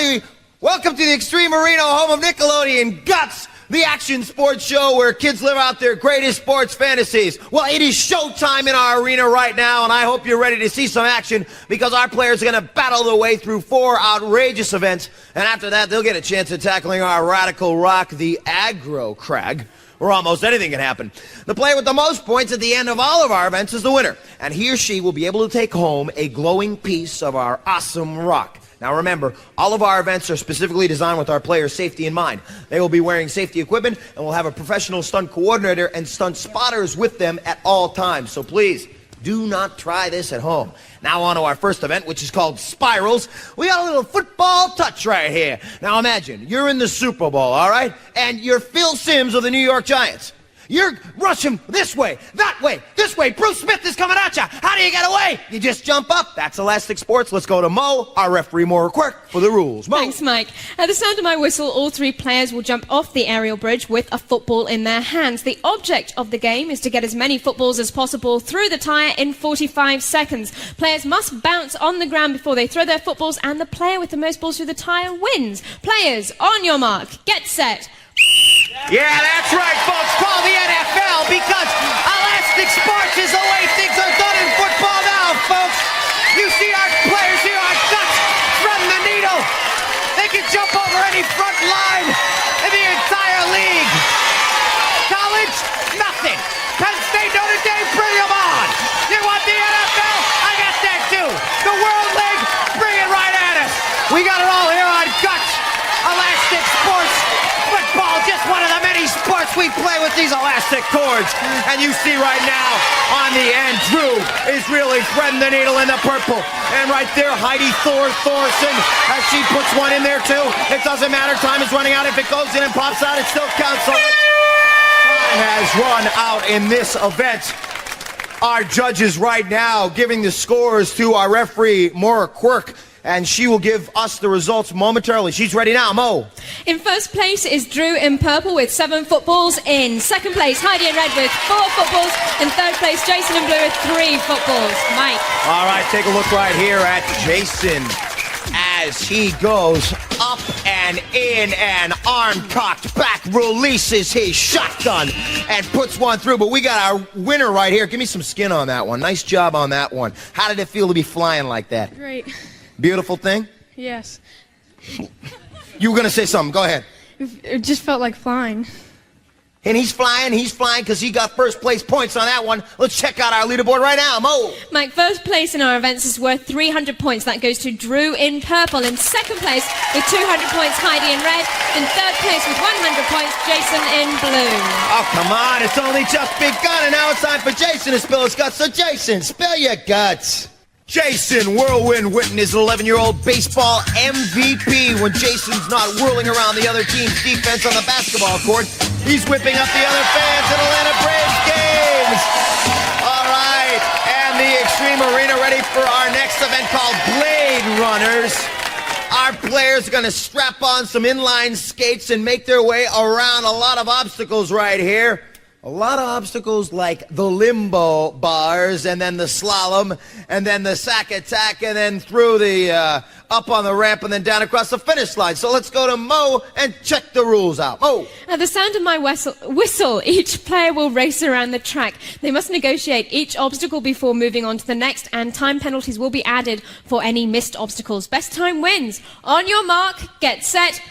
everybody. Welcome to the Extreme Arena, home of Nickelodeon Guts, the action sports show where kids live out their greatest sports fantasies. Well, it is showtime in our arena right now, and I hope you're ready to see some action because our players are going to battle their way through 4 outrageous events, and after that, they'll get a chance at tackling our radical rock, the Aggro Crag, where almost anything can happen. The player with the most points at the end of all of our events is the winner, and he or she will be able to take home a glowing piece of our awesome rock. Now remember, all of our events are specifically designed with our players' safety in mind. They will be wearing safety equipment, and we'll have a professional stunt coordinator and stunt spotters with them at all times. So please, do not try this at home. Now on to our first event, which is called Spirals. We got a little football touch right here. Now imagine, you're in the Super Bowl, all right? And you're Phil Simms of the New York Giants. You're rushing this way, that way, this way. Bruce Smith is coming at you. How do you get away? You just jump up. That's Elastic Sports. Let's go to Mo, our referee, Maura Quirk, for the rules. Mo. Thanks, Mike. At the sound of my whistle, all 3 players will jump off the aerial bridge with a football in their hands. The object of the game is to get as many footballs as possible through the tire in 45 seconds. Players must bounce on the ground before they throw their footballs, and the player with the most balls through the tire wins. Players, on your mark, get set. Yeah, that's right, folks. Call the NFL because Elastic Sports is the way things are done in football now, folks. You see our players here are Guts from the needle. They can jump over any front line in the entire league. College, nothing. Penn State, Notre Dame, bring them on. You want the NFL? I got that too. The World League, bring it right at us. We got it all here on Guts, Elastic Sports. Football, just one of the many sports we play with these elastic cords. And you see right now, on the end, Drew is really threading the needle in the purple. And right there, Heidi Thorson, as she puts one in there too. It doesn't matter, time is running out. If it goes in and pops out, it still counts. So time has run out in this event. Our judges right now giving the scores to our referee, Maura Quirk, and she will give us the results momentarily. She's ready now. Mo. In first place is Drew in purple with 7 footballs. In second place, Heidi in red with 4 footballs. In third place, Jason in blue with 3 footballs. Mike. All right, take a look right here at Jason as he goes up and in and arm cocked back, releases his shotgun and puts one through. But we got our winner right here. Give me some skin on that one. Nice job on that one. How did it feel to be flying like that? Great. Beautiful thing? Yes. You were going to say something. Go ahead. It just felt like flying. And he's flying because he got first place points on that one. Let's check out our leaderboard right now. Mo. Mike, first place in our events is worth 300 points. That goes to Drew in purple. In second place with 200 points, Heidi in red. In third place with 100 points, Jason in blue. Oh, come on. It's only just begun, and now it's time for Jason to spill his guts. So, Jason, spill your guts. Jason Whirlwind Witten is an 11-year-old baseball MVP. When Jason's not whirling around the other team's defense on the basketball court, he's whipping up the other fans at Atlanta Braves games. All right, and the Extreme Arena ready for our next event called Blade Runners. Our players are going to strap on some inline skates and make their way around a lot of obstacles right here. A lot of obstacles like the limbo bars, and then the slalom, and then the sack attack, and then through the up on the ramp, and then down across the finish line. So let's go to Mo and check the rules out. Mo. At the sound of my whistle, each player will race around the track. They must negotiate each obstacle before moving on to the next, and time penalties will be added for any missed obstacles. Best time wins. On your mark, get set.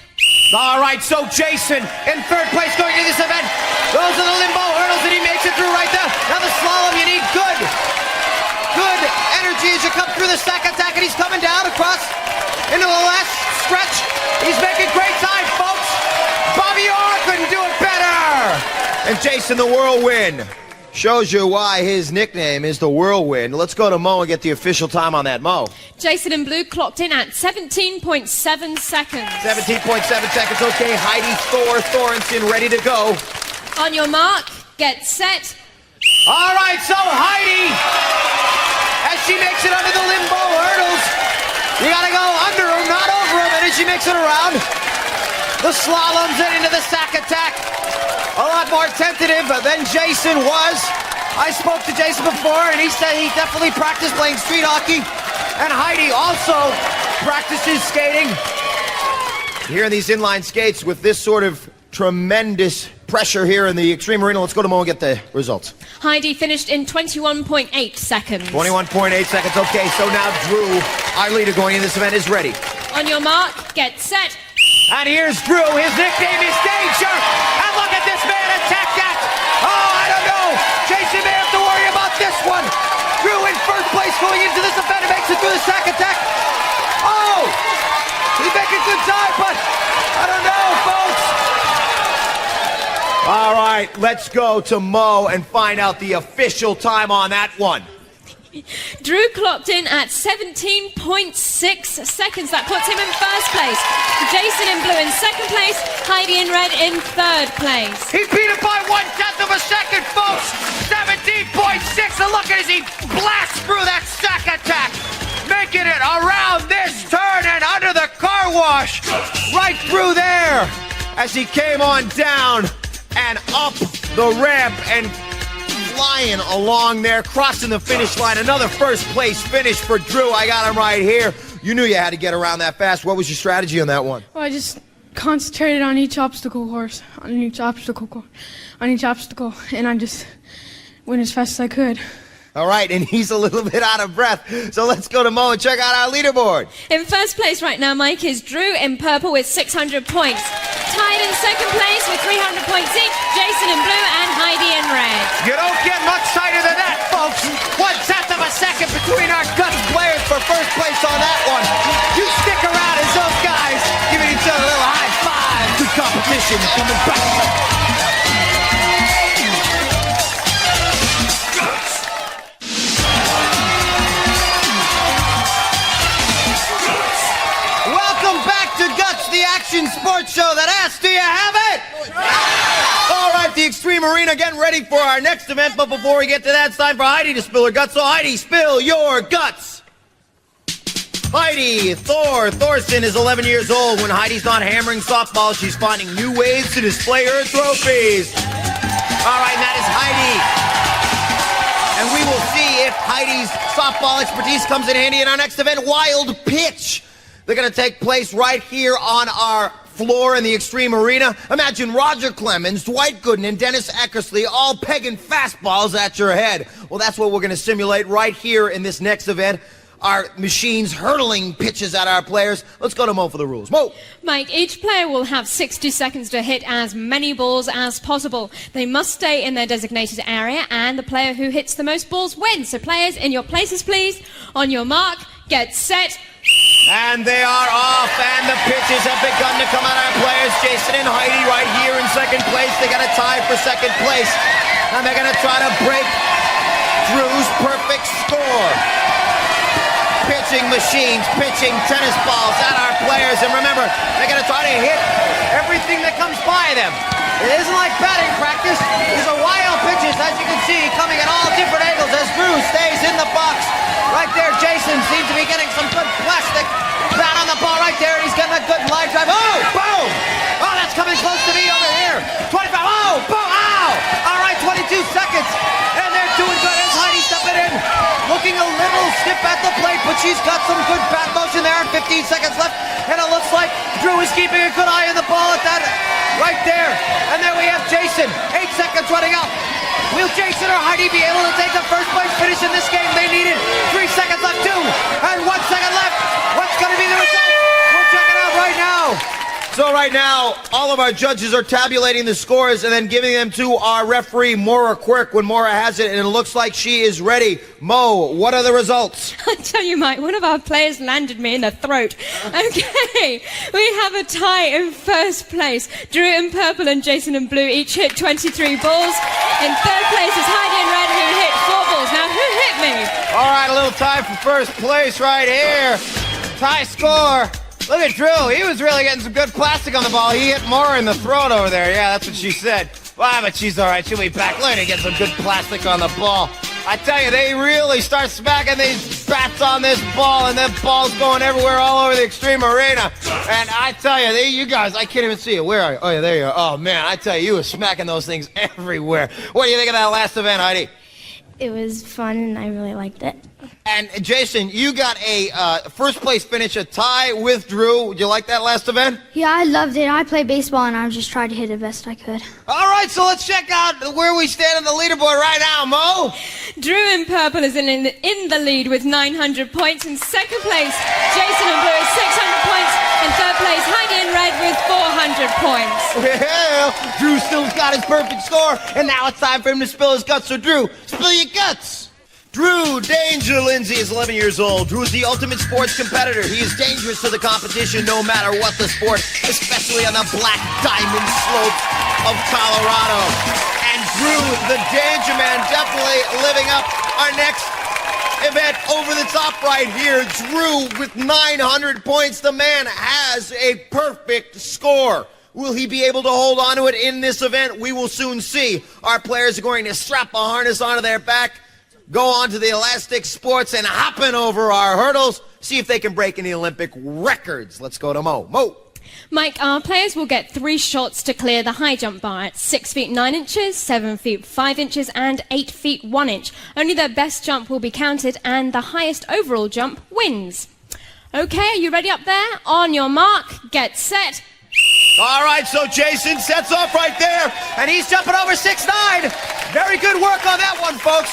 All right, so Jason in third place going to this event. Those are the limbo hurdles, and he makes it through right there. Now the slalom, you need good energy as you come through the sack attack, and he's coming down across into the last stretch. He's making great time, folks. Bobby Orr couldn't do it better. And Jason the Whirlwind shows you why his nickname is the Whirlwind. Let's go to Mo and get the official time on that. Mo. Jason in blue clocked in at 17.7 seconds. 17.7 seconds. Okay, Heidi Thorson ready to go. On your mark, get set. All right, so Heidi, as she makes it under the limbo hurdles, you gotta go under them, not over them, and as she makes it around, the slaloms and into the sack attack. A lot more tentative than Jason was. I spoke to Jason before, and he said he definitely practiced playing street hockey. And Heidi also practices skating. Here in these inline skates with this sort of tremendous pressure here in the Extreme Arena. Let's go to Mo and get the results. Heidi finished in 21.8 seconds. 21.8 seconds. Okay, so now Drew, our leader going in this event, is ready. On your mark, get set. And here's Drew. His nickname is Danger. And look at this man attack that. Oh, I don't know. Jason may have to worry about this one. Drew in first place going into this event and makes it through the sack attack. Oh, he's making good time, but I don't know, folks. All right, let's go to Mo and find out the official time on that one. Drew clocked in at 17.6 seconds. That puts him in first place. Jason in blue in second place. Heidi in red in third place. He beat it by 1/10 of a second, folks. 17.6. And look as he blasts through that sack attack, making it around this turn and under the car wash, right through there, as he came on down and up the ramp and flying along there, crossing the finish line. Another first place finish for Drew. I got him right here. You knew you had to get around that fast. What was your strategy on that one? Well, I just concentrated on each obstacle, and I just went as fast as I could. All right, and he's a little bit out of breath. So let's go to Mo and check out our leaderboard. In first place right now, Mike, is Drew in purple with 600 points. Tied in second place with 300 points each, Jason in blue and Heidi in red. You don't get much tighter than that, folks. 1/10 of a second between our Guts players for first place on that one. You stick around as those guys giving each other a little high five. Good competition coming back. The action sports show that asks, do you have it? All right, the Extreme Arena getting ready for our next event, but before we get to that, it's time for Heidi to spill her guts. So Heidi, spill your guts. Heidi Thorson is 11 years old. When Heidi's not hammering softball, she's finding new ways to display her trophies. All right, and that is Heidi. And we will see if Heidi's softball expertise comes in handy in our next event, Wild Pitch. They're going to take place right here on our floor in the Extreme Arena. Imagine Roger Clemens, Dwight Gooden, and Dennis Eckersley all pegging fastballs at your head. Well, that's what we're going to simulate right here in this next event. Our machines hurtling pitches at our players. Let's go to Mo for the rules. Mo! Mike, each player will have 60 seconds to hit as many balls as possible. They must stay in their designated area, and the player who hits the most balls wins. So players, in your places, please. On your mark, get set. And they are off, and the pitches have begun to come at our players. Jason and Heidi right here in second place. They got a tie for second place, and they're going to try to break Drew's perfect score. Pitching machines, pitching tennis balls at our players, and remember, they're going to try to hit everything that comes by them. It isn't like batting practice. These are wild pitches, as you can see, coming at all different angles as Drew stays in the box. Right there, Jason seems to be getting some good plastic bat on the ball right there, and he's getting a good line drive. Oh, boom! Oh, that's coming close to me over here. 25, oh, boom, ow! All right, 22 seconds, and they're doing good as Heidi stepping in. Looking a little stiff at the plate, but she's got some good bat motion there, and 15 seconds left, and it looks like Drew is keeping a good eye on the ball at that right there. And there we have Jason, 8 seconds running out. Will Jason or Heidi be able to take the first place finish in this game? They needed 3 seconds left, 2, and 1 second left. What's going to be the result? We'll check it out right now. So right now, all of our judges are tabulating the scores and then giving them to our referee, Maura Quirk, when Maura has it, and it looks like she is ready. Mo, what are the results? I tell you, Mike, one of our players landed me in the throat. Okay, we have a tie in first place. Drew in purple and Jason in blue each hit 23 balls. In third place is Heidi in red, who hit 4 balls. Now, who hit me? All right, a little tie for first place right here. Tie score. Look at Drew. He was really getting some good plastic on the ball. He hit Maura in the throat over there. Yeah, that's what she said. Well, but she's all right. She'll be back later to get some good plastic on the ball. I tell you, they really start smacking these bats on this ball, and the ball's going everywhere all over the Extreme Arena. And I tell you, you guys, I can't even see you. Where are you? Oh, yeah, there you are. Oh, man, I tell you, you were smacking those things everywhere. What do you think of that last event, Heidi? It was fun and I really liked it. And Jason, you got a first place finish, a tie with Drew. Did you like that last event? Yeah, I loved it. I played baseball and I just tried to hit it best I could. All right, so let's check out where we stand on the leaderboard right now, Mo. Drew in purple is in the lead with 900 points. In second place, Jason in blue is 600 points. In third place, Heidi in red with 400 points. Well, Drew still got his perfect score, and now it's time for him to spill his guts. So, Drew, spill your guts. Drew Danger Lindsay is 11 years old. Drew is the ultimate sports competitor. He is dangerous to the competition no matter what the sport, especially on the black diamond slopes of Colorado. And Drew, the Danger Man, definitely living up our next event over the top right here. Drew with 900 points. The man has a perfect score. Will he be able to hold on to it in this event? We will soon see. Our players are going to strap a harness onto their back, go on to the elastic sports, and hopping over our hurdles, see if they can break any Olympic records. Let's go to Mo. Mo. Mike, our players will get 3 shots to clear the high jump bar at 6 feet 9 inches, 7 feet 5 inches, and 8 feet 1 inch. Only their best jump will be counted, and the highest overall jump wins. Okay, are you ready up there? On your mark, get set. All right, so Jason sets off right there, and he's jumping over 6'9". Very good work on that one, folks.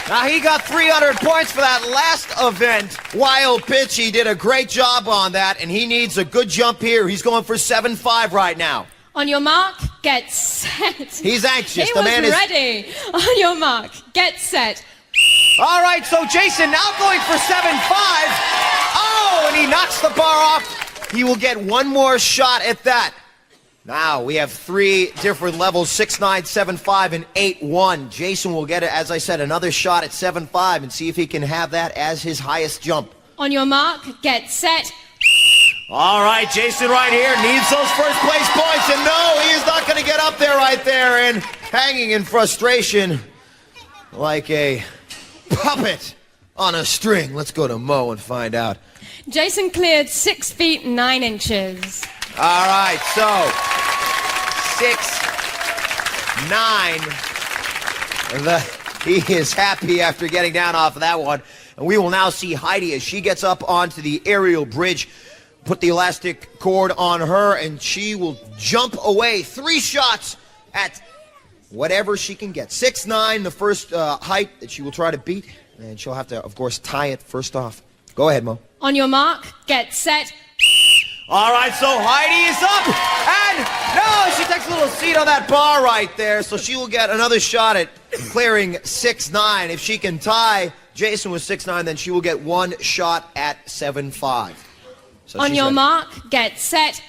Now, he got 300 points for that last event. Wild pitch, he did a great job on that, and he needs a good jump here. He's going for 7'5" right now. On your mark, get set. He's anxious. He The was man is ready. On your mark, get set. All right, so Jason now going for 7'5". Oh, and he knocks the bar off. He will get one more shot at that. Now, we have 3 different levels, 6'9", 7'5", and 8'1". Jason will get, as I said, another shot at 7'5", and see if he can have that as his highest jump. On your mark, get set. All right, Jason right here needs those first place points, and no, he is not going to get up there right there, and hanging in frustration like a puppet on a string. Let's go to Mo and find out. Jason cleared 6 feet 9 inches. All right, so 6'9". He is happy after getting down off of that one. And we will now see Heidi as she gets up onto the aerial bridge, put the elastic cord on her, and she will jump away 3 shots at whatever she can get. 6'9", the first height that she will try to beat, and she'll have to, of course, tie it first off. Go ahead, Mo. On your mark, get set. All right, so Heidi is up, and no, she takes a little seat on that bar right there, so she will get another shot at clearing 6'9". If she can tie Jason with 6'9", then she will get 1 shot at 7'5". So On she's your ready. mark, get set.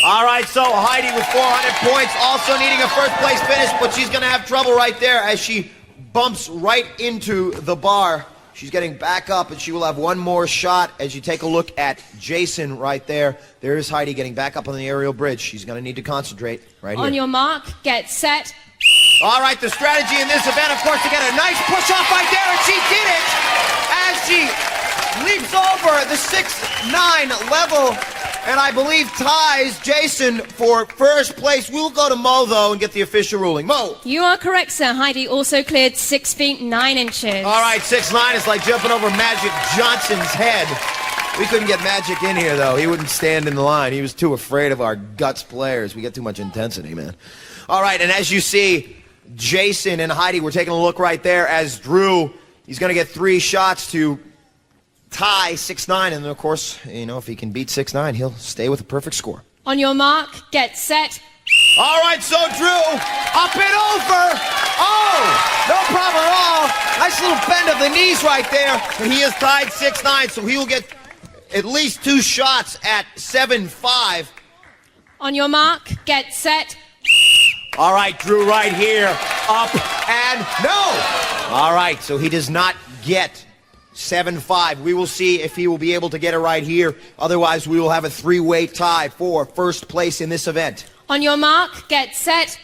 All right, so Heidi with 400 points, also needing a first place finish, but she's going to have trouble right there as she bumps right into the bar. She's getting back up, and she will have 1 more shot as you take a look at Jason right there. There is Heidi getting back up on the aerial bridge. She's going to need to concentrate right here. On your mark, get set. All right, the strategy in this event, of course, to get a nice push-off right there, and she did it as she leaps over the 6'9" level, and I believe ties Jason for first place. We'll go to Mo, though, and get the official ruling. Mo. You are correct, sir. Heidi also cleared 6 feet 9 inches. All right, 6'9" is like jumping over Magic Johnson's head. We couldn't get Magic in here, though. He wouldn't stand in the line. He was too afraid of our guts players. We get too much intensity, man. All right, and as you see, Jason and Heidi, we're taking a look right there as Drew, he's going to get 3 shots to tie 6'9", and then, of course, you know, if he can beat 6'9", he'll stay with a perfect score. On your mark, get set. All right, so Drew, up and over. Oh, no problem at all. Nice little bend of the knees right there, and he is tied 6'9", so he will get at least 2 shots at 7'5". On your mark, get set. All right, Drew right here, up and no. All right, so he does not get 7'5". We will see if he will be able to get it right here. Otherwise, we will have a 3-way tie for first place in this event. On your mark, get set.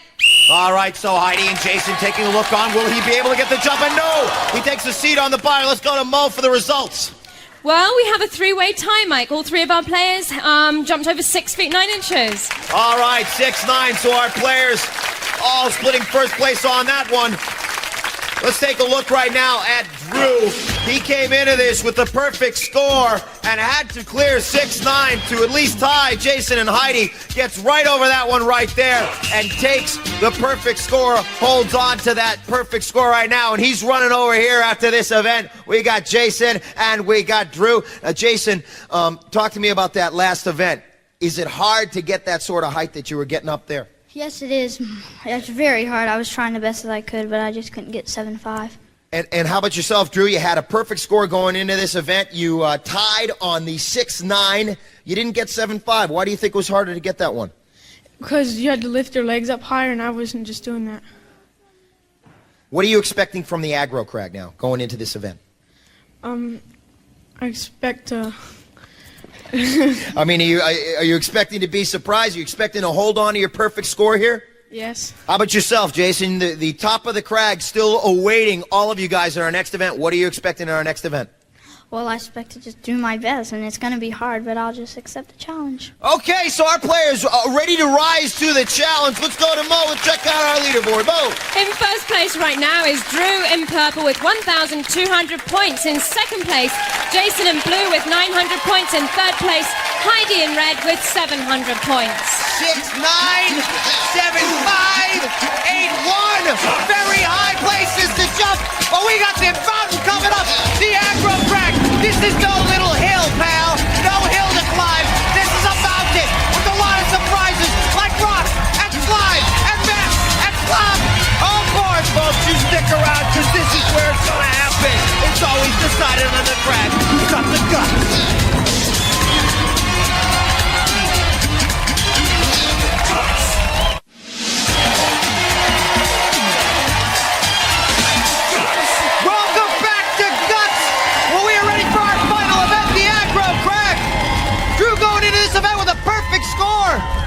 All right, so Heidi and Jason taking a look on. Will he be able to get the jump? And no, he takes a seat on the bar. Let's go to Mo for the results. Well, we have a 3-way tie, Mike. All 3 of our players jumped over 6 feet 9 inches. All right, 6'9", so our players all splitting first place on that one. Let's take a look right now at Drew. He came into this with the perfect score and had to clear 6-9 to at least tie Jason and Heidi. Gets right over that one right there and takes the perfect score, holds on to that perfect score right now, and he's running over here after this event. We got Jason and we got Drew. Jason, talk to me about that last event. Is it hard to get that sort of height that you were getting up there? Yes, it is. It's very hard. I was trying the best that I could, but I just couldn't get 7.5. And how about yourself, Drew? You had a perfect score going into this event. You tied on the 6-9. You didn't get 7.5. Why do you think it was harder to get that one? Because you had to lift your legs up higher, and I wasn't just doing that. What are you expecting from the aggro crag now, going into this event? I expect to... I mean, are you expecting to be surprised? Are you expecting to hold on to your perfect score here? Yes. How about yourself, Jason? The top of the crag still awaiting all of you guys at our next event. What are you expecting at our next event? Well, I expect to just do my best, and it's going to be hard, but I'll just accept the challenge. Okay, so our players are ready to rise to the challenge. Let's go to Mo and check out our leaderboard. Mo! In first place right now is Drew in purple with 1,200 points. In second place, Jason in blue with 900 points. In third place, Heidi in red with 700 points. 6-9, 7-5, 8-1. Very high places to jump. But we got the mountain coming up. The aggro crack. This is no little hill, pal. No hill to climb. This is a mountain with a lot of surprises like rocks and slime and mess and slop. Oh, boy, folks, you stick around because this is where it's going to happen. It's always decided on the crack. Who's got the guts?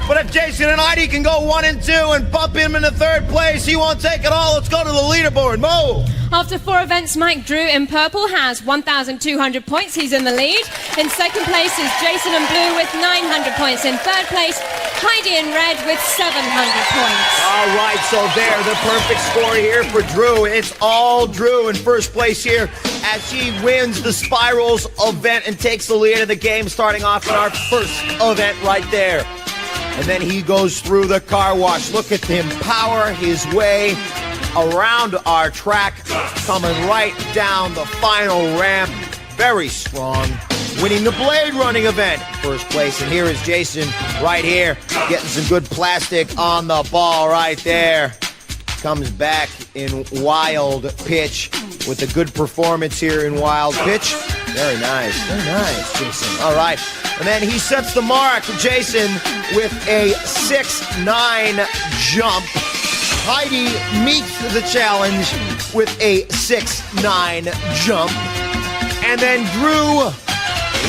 But if Jason and Heidi can go 1 and 2 and bump him into third place, he won't take it all. Let's go to the leaderboard. Mo! After 4 events, Mike Drew in purple has 1,200 points. He's in the lead. In second place is Jason in blue with 900 points. In third place, Heidi in red with 700 points. All right, so there, the perfect score here for Drew. It's all Drew in first place here as she wins the Spirals event and takes the lead of the game, starting off in our first event right there. And then he goes through the car wash. Look at him power his way around our track, coming right down the final ramp. Very strong. Winning the Blade Running event. First place. And here is Jason right here, getting some good plastic on the ball right there. Comes back in Wild Pitch with a good performance here in Wild Pitch. Very nice, Jason. All right. And then he sets the mark, Jason, with a 6-9 jump. Heidi meets the challenge with a 6-9 jump. And then Drew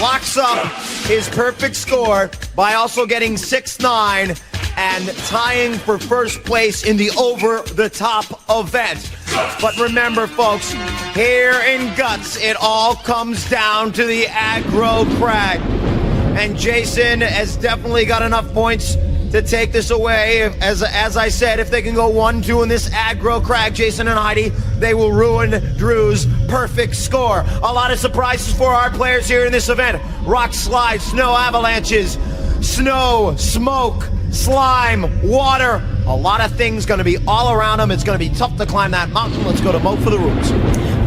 locks up his perfect score by also getting 6-9 and tying for first place in the over-the-top event. But remember, folks, here in Guts, it all comes down to the aggro crag. And Jason has definitely got enough points to take this away. As I said, if they can go 1-2 in this aggro crag, Jason and Heidi, they will ruin Drew's perfect score. A lot of surprises for our players here in this event. Rock slides, snow avalanches, snow, smoke, slime, water. A lot of things going to be all around them. It's going to be tough to climb that mountain. Let's go to Mo for the rules.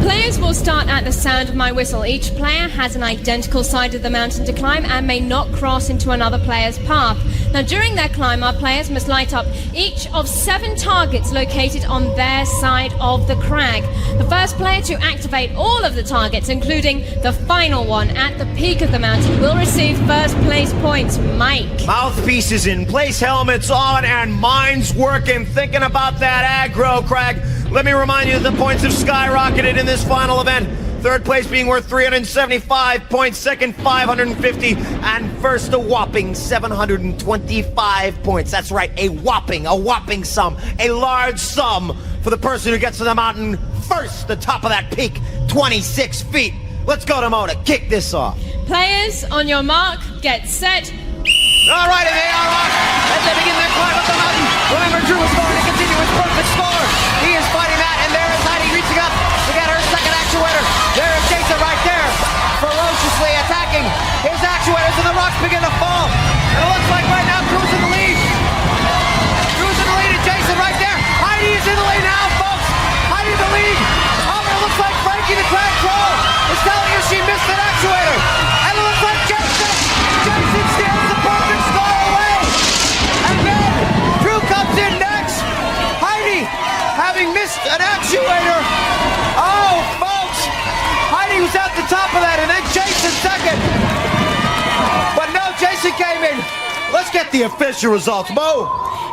Players will start at the sound of my whistle. Each player has an identical side of the mountain to climb and may not cross into another player's path. Now, during their climb, our players must light up each of 7 targets located on their side of the crag. The first player to activate all of the targets, including the final one at the peak of the mountain, will receive first place points. Mike. Mouthpieces in place, helmets on, and minds working, thinking about that aggro crag. Let me remind you that the points have skyrocketed in this final event. Third place being worth 375 points, second 550, and first a whopping 725 points. That's right, a whopping sum, a large sum for the person who gets to the mountain first, the top of that peak, 26 feet. Let's go to Mo to kick this off. Players, on your mark, get set. All right, and they are off as they begin their climb up the mountain. Remember, Drew is going to continue his perfect score. He is fighting that, and there is Heidi reaching up. came in. Let's get the official results. Mo.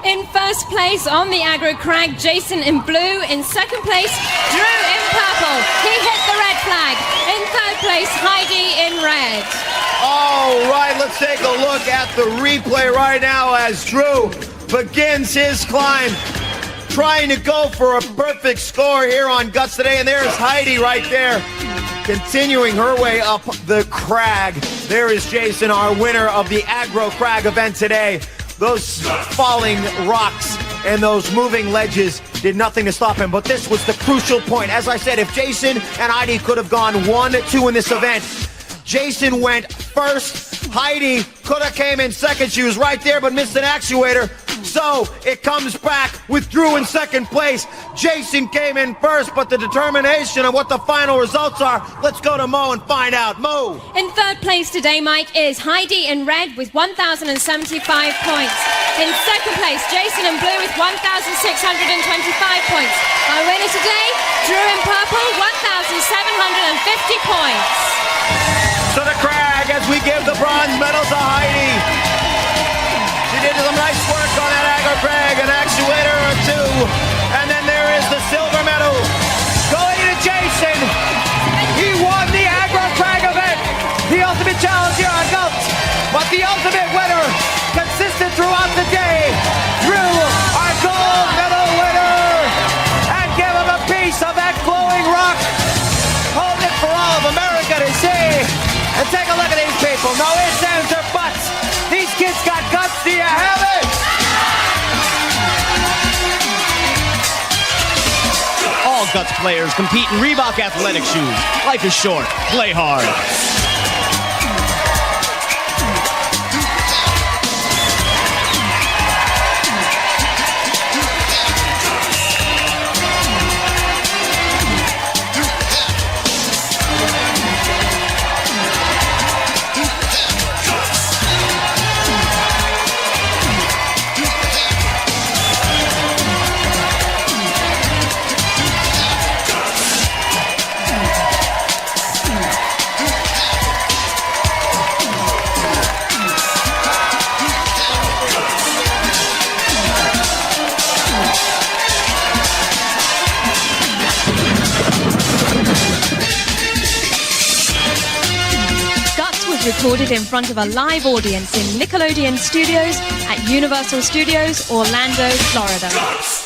In first place on the aggro crag, Jason in blue. In second place, Drew in purple. He hit the red flag. In third place, Heidi in red. All right, let's take a look at the replay right now as Drew begins his climb, trying to go for a perfect score here on Guts today. And there's Heidi right there, continuing her way up the crag. There is Jason, our winner of the Aggro Crag event today. Those falling rocks and those moving ledges did nothing to stop him, but this was the crucial point. As I said, if Jason and Heidi could have gone 1-2 in this event, Jason went first. Heidi could have came in second. She was right there, but missed an actuator. So it comes back with Drew in second place. Jason came in first, but the determination of what the final results are, let's go to Mo and find out. Mo. In third place today, Mike, is Heidi in red with 1,075 points. In second place, Jason in blue with 1,625 points. Our winner today, Drew in purple, 1,750 points. To the crag as we give the bronze medal to Heidi. She did some nice work on that Aggro Crag, an actuator or two. And then there is the silver medal going to Jason. He won the Aggro Crag event, the ultimate challenge here on Guts. But the ultimate winner, consistent throughout the day, Drew, our gold medal winner. And give him a piece of that glowing rock. Hold it for all of America to see. And take a look at these people. No ifs, ands, or buts. These kids got guts. Do you have it? All Guts players compete in Reebok athletic shoes. Life is short. Play hard. Recorded in front of a live audience in Nickelodeon Studios at Universal Studios, Orlando, Florida.